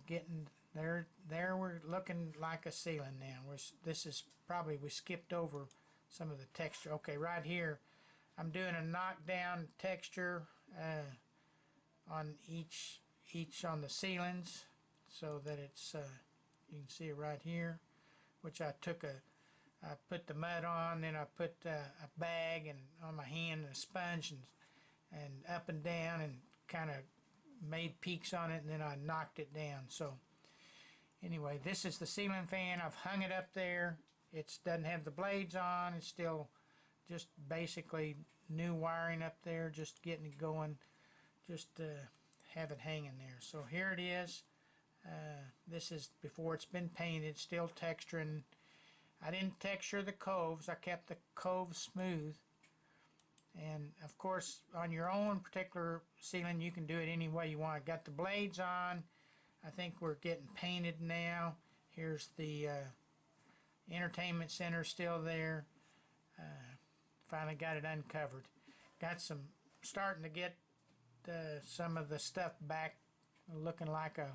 getting there. We're looking like a ceiling now. This is probably, we skipped over some of the texture. Okay, right here I'm doing a knockdown texture on each on the ceilings, so that it's you can see it right here, which I put the mud on, then I put a bag and on my hand and a sponge and up and down and kind of made peaks on it, and then I knocked it down. So anyway, this is the ceiling fan. I've hung it up there. It doesn't have the blades on. It's still just basically new wiring up there, just getting it going, just have it hanging there. So here it is. This is before it's been painted, still texturing. I didn't texture the coves. I kept the coves smooth. And of course, on your own particular ceiling, you can do it any way you want. Got the blades on. I think we're getting painted now. Here's the entertainment center still there. Finally got it uncovered. Got starting to get some of the stuff back, looking like a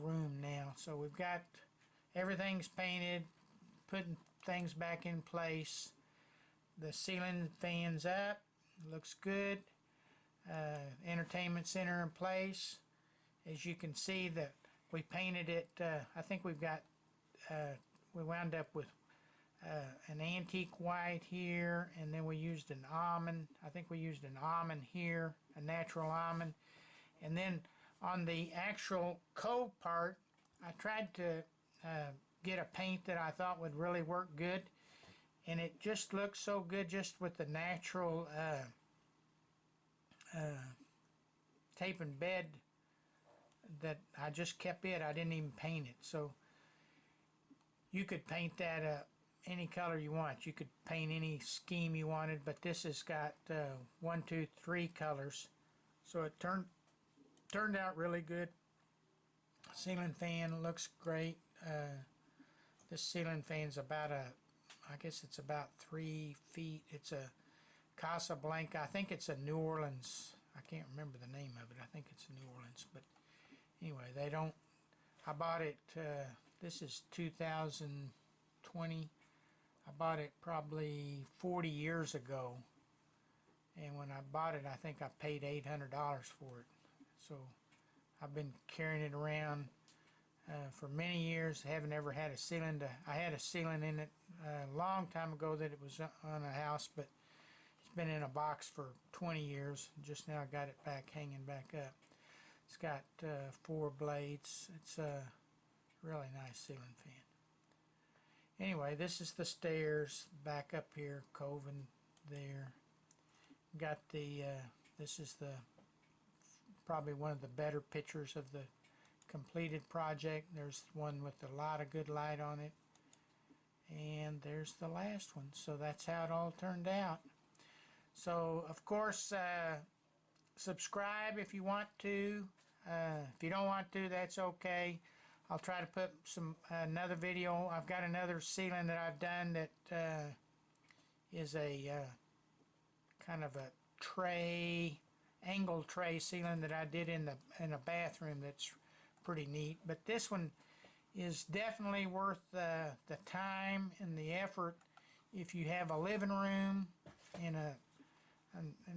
room now. So we've got everything's painted, putting things back in place. The ceiling fan's up, looks good. Entertainment center in place. As you can see, that we painted it. I think we wound up with an antique white here, and then we used an almond. I think we used an almond here, a natural almond. And then on the actual cove part, I tried to get a paint that I thought would really work good, and it just looks so good just with the natural tape and bed, that I just kept it. I didn't even paint it. So you could paint that any color you want. You could paint any scheme you wanted, but this has got 1, 2, 3 colors, so it turned out really good. Ceiling fan looks great. This ceiling fan's about I guess it's about 3 feet. It's a Casablanca. I think it's a New Orleans. I can't remember the name of it. I think it's New Orleans. But anyway, I bought it, this is 2020. I bought it probably 40 years ago. And when I bought it, I think I paid $800 for it. So I've been carrying it around for many years. Haven't ever had a ceiling. I had a ceiling in it a long time ago that it was on a house, but it's been in a box for 20 years. Just now I got it back, hanging back up. It's got 4 blades. It's a really nice ceiling fan. Anyway, this is the stairs back up here, coving there. Got the this is probably one of the better pictures of the completed project. There's one with a lot of good light on it, and there's the last one. So that's how it all turned out. So of course, subscribe if you want to. If you don't want to, that's okay. I'll try to put another video. I've got another ceiling that I've done that is a kind of a angled tray ceiling that I did in a bathroom. That's pretty neat. But this one is definitely worth the time and the effort if you have a living room and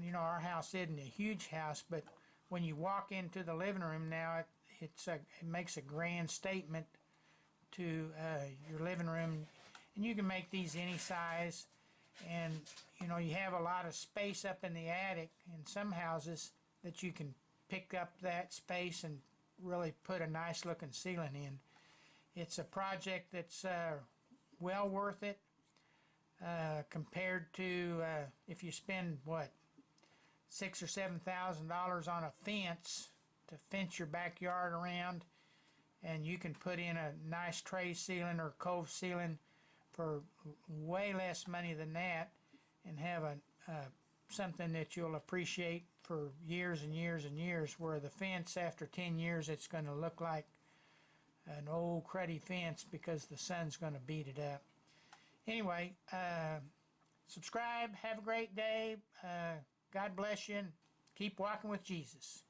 you know, our house isn't a huge house, but when you walk into the living room now, it makes a grand statement to your living room. And you can make these any size, and you know, you have a lot of space up in the attic in some houses that you can pick up that space and really put a nice looking ceiling in. It's a project that's well worth it compared to if you spend what, $6,000 or $7,000 on a fence to fence your backyard around, and you can put in a nice tray ceiling or cove ceiling for way less money than that and have something that you'll appreciate for years and years and years, where the fence after 10 years it's going to look like an old cruddy fence because the sun's going to beat it up. Anyway, subscribe, have a great day, God bless you, and keep walking with Jesus.